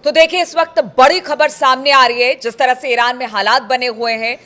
तो देखिए, इस वक्त बड़ी खबर सामने आ रही है। जिस तरह से ईरान में हालात बने हुए हैं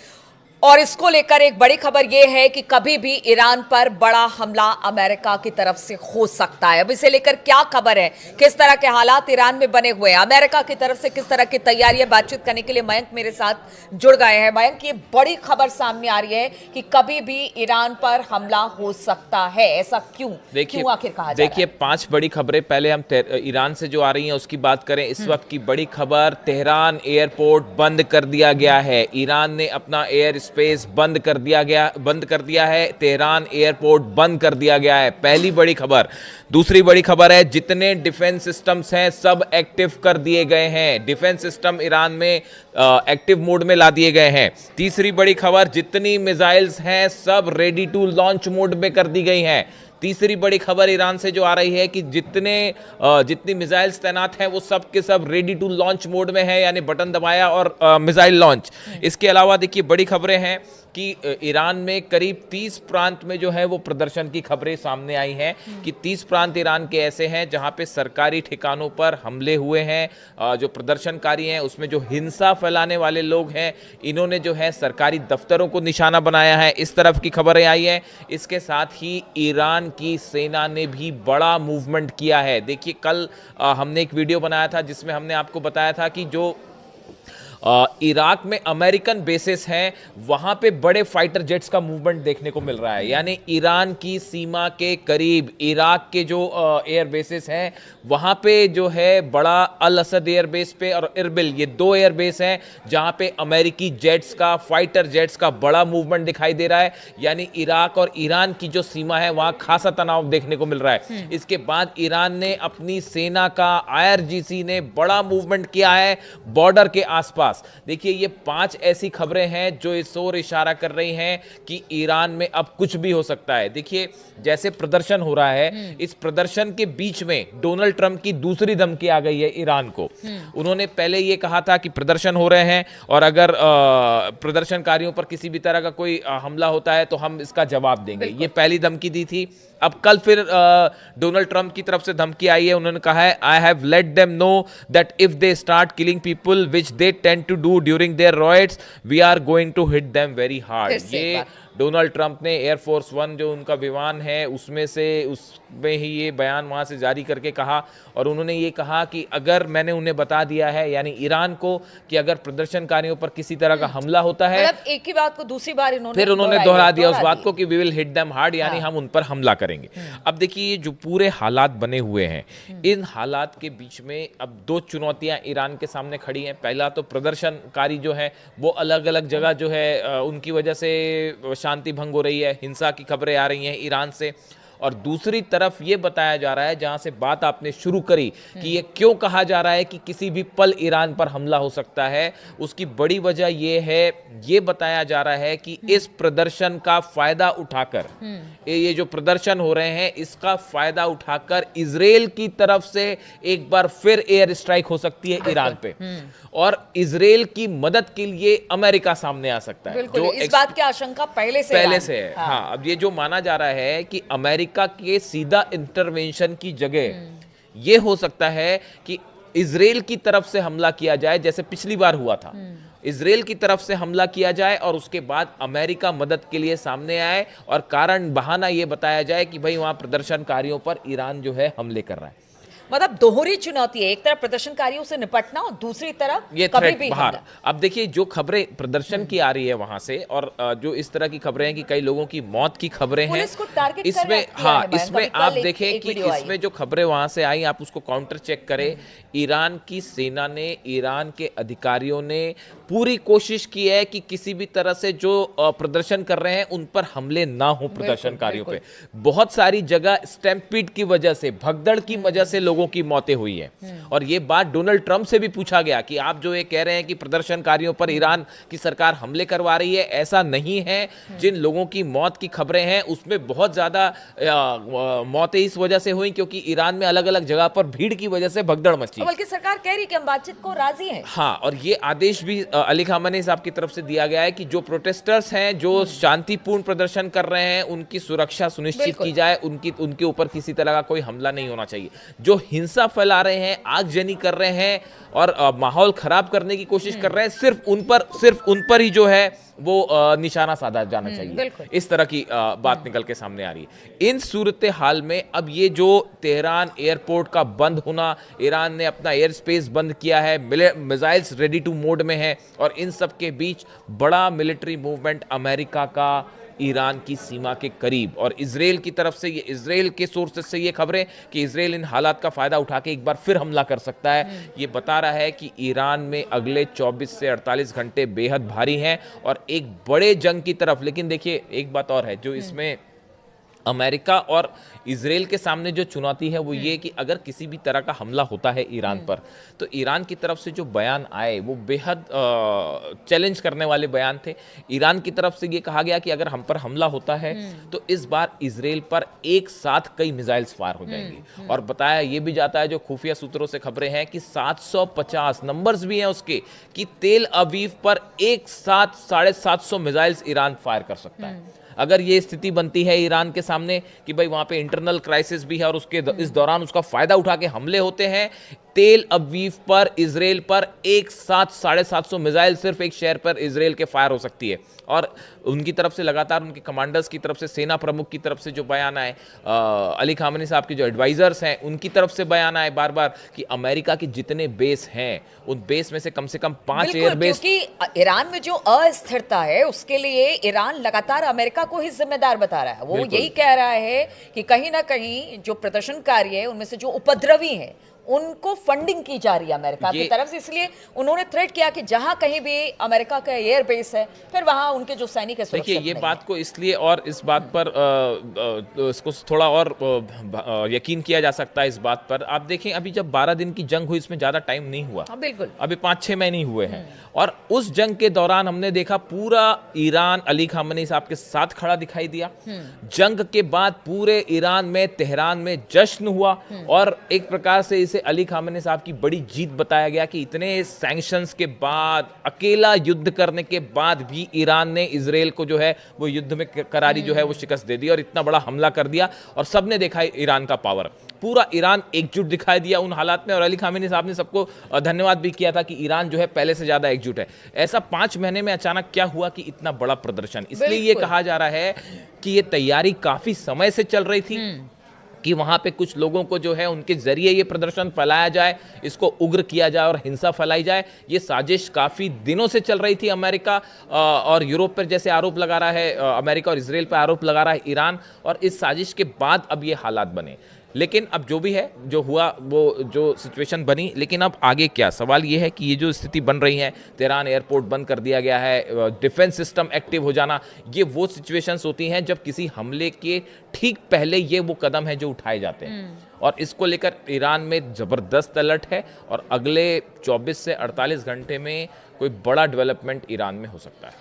और इसको लेकर एक बड़ी खबर यह है कि कभी भी ईरान पर बड़ा हमला अमेरिका की तरफ से हो सकता है। अब इसे लेकर क्या खबर है, किस तरह के हालात ईरान में बने हुए हैं, अमेरिका की तरफ से किस तरह की तैयारियां, बातचीत करने के लिए मयंक मेरे साथ जुड़ गए हैं। मयंक, ये बड़ी खबर सामने आ रही है कि कभी भी ईरान पर हमला हो सकता है, ऐसा क्यों आखिर कहा जा रहा है? देखिए, 5 बड़ी खबरें। पहले हम ईरान से जो आ रही हैं उसकी बात करें। इस वक्त की बड़ी खबर, तेहरान एयरपोर्ट बंद कर दिया गया है। ईरान ने अपना एयर स्पेस बंद कर दिया है। तेहरान एयरपोर्ट बंद कर दिया गया है, पहली बड़ी खबर। दूसरी बड़ी खबर है, जितने डिफेंस सिस्टम्स हैं सब एक्टिव कर दिए गए हैं। डिफेंस सिस्टम ईरान में एक्टिव मोड में ला दिए गए हैं। तीसरी बड़ी खबर, जितनी मिसाइल्स हैं सब रेडी टू लॉन्च मोड में कर दी गई हैं। तीसरी बड़ी खबर ईरान से जो आ रही है कि जितनी मिसाइल्स तैनात हैं वो सब के सब रेडी टू लॉन्च मोड में है, यानी बटन दबाया और मिसाइल लॉन्च। इसके अलावा देखिए, बड़ी खबरें हैं कि ईरान में करीब 30 प्रांत में जो है वो प्रदर्शन की खबरें सामने आई हैं कि 30 प्रांत ईरान के ऐसे हैं जहां पे सरकारी ठिकानों पर हमले हुए हैं। जो प्रदर्शनकारी हैं उसमें जो हिंसा फैलाने वाले लोग हैं, इन्होंने जो है सरकारी दफ्तरों को निशाना बनाया है। इस तरफ की खबरें आई हैं। इसके साथ ही ईरान की सेना ने भी बड़ा मूवमेंट किया है। देखिए, कल हमने एक वीडियो बनाया था जिसमें हमने आपको बताया था कि जो इराक में अमेरिकन बेसिस हैं वहां पे बड़े फाइटर जेट्स का मूवमेंट देखने को मिल रहा है। यानी ईरान की सीमा के करीब इराक के जो एयर बेसिस हैं वहां पे जो है बड़ा अल असद एयर बेस पे और इरबिल, ये 2 एयर बेस हैं जहां पे अमेरिकी जेट्स का, फाइटर जेट्स का बड़ा मूवमेंट दिखाई दे रहा है। यानी इराक और ईरान की जो सीमा है वहां खासा तनाव देखने को मिल रहा है। इसके बाद ईरान ने अपनी सेना का, IRGC ने बड़ा मूवमेंट किया है बॉर्डर के आसपास। देखिए, ये 5 ऐसी खबरें हैं जो इस ओर इशारा कर रही हैं कि ईरान में अब कुछ भी हो सकता है। देखिए, जैसे प्रदर्शन हो रहा है, इस प्रदर्शन के बीच में डोनाल्ड ट्रंप की दूसरी धमकी आ गई है ईरान को। उन्होंने पहले ये कहा था कि प्रदर्शन हो रहे हैं और अगर प्रदर्शनकारियों पर किसी भी तरह का कोई हमला होता है तो हम इसका जवाब देंगे, ये पहली धमकी दी थी। अब कल फिर डोनाल्ड ट्रंप की तरफ से धमकी आई है। उन्होंने कहा है, I have let them know that if they start killing people which they tend to do during their riots, we are going to hit them very hard. ये डोनाल्ड ट्रंप ने एयरफोर्स 1 जो उनका विमान है उसमें ही ये बयान वहां से जारी करके कहा। और उन्होंने ये कहा कि अगर मैंने उन्हें बता दिया है, यानी ईरान को, कि अगर प्रदर्शनकारियों पर किसी तरह का हमला होता है, मतलब एक ही बात को दूसरी बार फिर उन्होंने दोहरा दिया उस बात को कि we will hit them hard, यानी हम उन पर हमला करेंगे। अब देखिए, ये जो पूरे हालात बने हुए हैं, इन हालात के बीच में अब 2 चुनौतियां ईरान के सामने खड़ी हैं। पहला तो प्रदर्शनकारी जो है वो अलग अलग जगह जो है उनकी वजह से शांति भंग हो रही है, हिंसा की खबरें आ रही हैं ईरान से। और दूसरी तरफ ये बताया जा रहा है, जहां से बात आपने शुरू करी कि ये क्यों कहा जा रहा है कि किसी भी पल ईरान पर हमला हो सकता है, उसकी बड़ी वजह ये है, ये बताया जा रहा है कि इस प्रदर्शन का फायदा उठाकर, ये जो प्रदर्शन हो रहे हैं इसका फायदा उठाकर इजराइल की तरफ से एक बार फिर एयर स्ट्राइक हो सकती है ईरान पे, और इजराइल की मदद के लिए अमेरिका सामने आ सकता है। जो इस बात की आशंका पहले से है। हाँ, अब ये जो माना जा रहा है कि अमेरिका के सीधा इंटरवेंशन की जगह ये हो सकता है कि इजराइल की तरफ से हमला किया जाए, जैसे पिछली बार हुआ था। इजराइल की तरफ से हमला किया जाए और उसके बाद अमेरिका मदद के लिए सामने आए और कारण बहाना यह बताया जाए कि भाई वहां प्रदर्शनकारियों पर ईरान जो है हमले कर रहा है। मतलब दोहरी चुनौती है, एक तरफ प्रदर्शनकारियों से निपटना और दूसरी तरफ ये कभी भी बाहर। अब देखिए, जो खबरें प्रदर्शन की आ रही है वहां से, और जो इस तरह की खबरें हैं कि कई लोगों की मौत की खबरें हैं इसमें, हाँ, इसमें आप देखें कि इसमें जो खबरें वहां से आई, आप उसको काउंटर चेक करें। ईरान की सेना ने, ईरान के अधिकारियों ने पूरी कोशिश की है कि किसी भी तरह से जो प्रदर्शन कर रहे हैं उन पर हमले ना हो प्रदर्शनकारियों पे। बहुत सारी जगह स्टैम्पीड की वजह से, भगदड़ की वजह से लोगों की मौतें हुई है। और ये बात डोनाल्ड ट्रंप से भी पूछा गया कि आप जो ये कह रहे हैं कि प्रदर्शनकारियों पर ईरान की सरकार हमले करवा रही है, ऐसा नहीं है। जिन लोगों की मौत की खबरें हैं उसमें बहुत ज्यादा मौतें इस वजह से हुई क्योंकि ईरान में अलग अलग जगह पर भीड़ की वजह से भगदड़ मची। बल्कि सरकार कह रही कि हम बातचीत को राजी हैं। हाँ, और ये आदेश भी अली खामेनी साहब की तरफ से दिया गया है कि जो प्रोटेस्टर्स हैं, जो शांतिपूर्ण प्रदर्शन कर रहे हैं, उनकी सुरक्षा सुनिश्चित की जाए, उनके ऊपर किसी तरह का कोई हमला नहीं होना चाहिए। जो हिंसा फैला रहे हैं, आगजनी कर रहे हैं और माहौल खराब करने की कोशिश कर रहे हैं, सिर्फ उन पर ही जो है वो निशाना साधा जाना चाहिए। इस तरह की बात निकल के सामने आ रही है। इन सूरत हाल में अब ये जो तेहरान एयरपोर्ट का बंद होना, ईरान ने अपना एयर स्पेस बंद किया है, मिसाइल्स रेडी टू मोड में है, और इन सब के बीच बड़ा मिलिट्री मूवमेंट अमेरिका का ईरान की सीमा के करीब, और इजराइल की तरफ से, ये इजराइल के सोर्सेस से ये खबरें कि इजराइल इन हालात का फायदा उठा के एक बार फिर हमला कर सकता है। ये बता रहा है कि ईरान में अगले 24 से 48 घंटे बेहद भारी हैं और एक बड़े जंग की तरफ। लेकिन देखिए एक बात और है जो इसमें अमेरिका और इजराइल के सामने जो चुनौती है वो ये कि अगर किसी भी तरह का हमला होता है ईरान पर, तो ईरान की तरफ से जो बयान आए वो बेहद चैलेंज करने वाले बयान थे। ईरान की तरफ से ये कहा गया कि अगर हम पर हमला होता है तो इस बार इजराइल पर एक साथ कई मिसाइल्स फायर हो जाएंगी। और बताया ये भी जाता है, जो खुफिया सूत्रों से खबरें हैं, कि 750 नंबर्स भी हैं उसके, कि तेल अवीव पर एक साथ 750 मिसाइल्स ईरान फायर कर सकता है। अगर ये स्थिति बनती है ईरान के सामने कि भाई वहां पे इंटरनल क्राइसिस भी है और उसके इस दौरान उसका फायदा उठा के हमले होते हैं, तेल अवीव पर, इजराइल पर एक साथ 750 मिसाइल सिर्फ एक शहर पर इजराइल के फायर हो सकती है। और उनकी तरफ से लगातार उनके कमांडर्स की तरफ से, सेना प्रमुख की तरफ से जो बयान आए, अली खामेनी साहब के जो एडवाइजर्स हैं उनकी तरफ से बयान आए बार बार कि अमेरिका के जितने बेस हैं उन बेस में से कम 5 एयर बेस, क्योंकि ईरान में जो अस्थिरता है उसके लिए ईरान लगातार अमेरिका को ही जिम्मेदार बता रहा है। वो यही कह रहा है कि कहीं ना कहीं जो प्रदर्शनकारी है उनमें से जो उपद्रवी हैं उनको फंडिंग की जा रही है अमेरिका की तरफ से, इसलिए उन्होंने थ्रेट किया कि जहां कहीं भी अमेरिका का एयर बेस है फिर वहां उनके जो सैनिक है सुरक्षित देखिए ये बात को इसलिए और इस बात पर इसको थोड़ा और यकीन किया जा सकता है। इस बात पर आप देखें, अभी जब 12 दिन की जंग हुई इसमें ज्यादा टाइम नहीं हुआ, बिल्कुल अभी 5-6 महीने हुए हैं, और उस जंग के दौरान हमने देखा पूरा ईरान अली खामेनी साहब के साथ खड़ा दिखाई दिया। जंग के बाद पूरे ईरान में, तेहरान में जश्न हुआ और एक प्रकार से इसे अली खामेनी साहब की बड़ी जीत बताया गया कि इतने सैंक्शंस के बाद, अकेला युद्ध करने के बाद भी ईरान ने इजराइल को जो है वो युद्ध में करारी जो है वो शिकस्त दे दी और इतना बड़ा हमला कर दिया। और सबने देखा ईरान का पावर, पूरा ईरान एकजुट दिखाई दिया उन हालात में। और अली खामेनी साहब ने सबको धन्यवाद भी किया था कि ईरान जो है पहले से ज्यादा एकजुट है। ऐसा 5 महीने में अचानक क्या हुआ कि इतना बड़ा प्रदर्शन? इसलिए ये कहा जा रहा है कि ये तैयारी काफी समय से चल रही थी कि वहां पे कुछ लोगों को जो है उनके जरिए ये प्रदर्शन फैलाया जाए, इसको उग्र किया जाए और हिंसा फैलाई जाए। ये साजिश काफी दिनों से चल रही थी। अमेरिका और यूरोप पर जैसे आरोप लगा रहा है, अमेरिका और इजराइल पर आरोप लगा रहा है ईरान, और इस साजिश के बाद अब ये हालात बने। लेकिन अब जो भी है, जो हुआ, वो जो सिचुएशन बनी, लेकिन अब आगे क्या? सवाल ये है कि ये जो स्थिति बन रही है, तेहरान एयरपोर्ट बंद कर दिया गया है, डिफेंस सिस्टम एक्टिव हो जाना, ये वो सिचुएशंस होती हैं जब किसी हमले के ठीक पहले ये वो कदम है जो उठाए जाते हैं। और इसको लेकर ईरान में ज़बरदस्त अलर्ट है और अगले 24 से 48 घंटे में कोई बड़ा डेवलपमेंट ईरान में हो सकता है।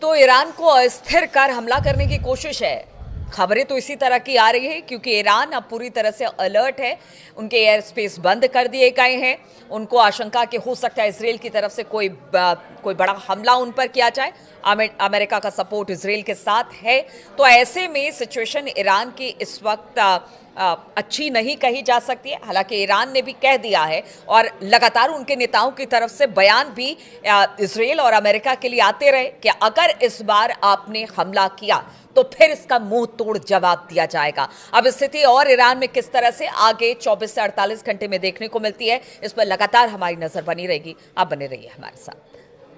तो ईरान को अस्थिर कर हमला करने की कोशिश है। खबरें तो इसी तरह की आ रही है क्योंकि ईरान अब पूरी तरह से अलर्ट है। उनके एयर स्पेस बंद कर दिए गए हैं। उनको आशंका कि हो सकता है इजराइल की तरफ से कोई बड़ा हमला उन पर किया जाए। अमेरिका का सपोर्ट इजराइल के साथ है। तो ऐसे में सिचुएशन ईरान की इस वक्त अच्छी नहीं कही जा सकती है। हालांकि ईरान ने भी कह दिया है और लगातार उनके नेताओं की तरफ से बयान भी इजराइल और अमेरिका के लिए आते रहे कि अगर इस बार आपने हमला किया तो फिर इसका मुंह तोड़ जवाब दिया जाएगा। अब स्थिति और ईरान में किस तरह से आगे 24 से 48 घंटे में देखने को मिलती है, इस पर लगातार हमारी नजर बनी रहेगी। आप बने रहिए हमारे साथ।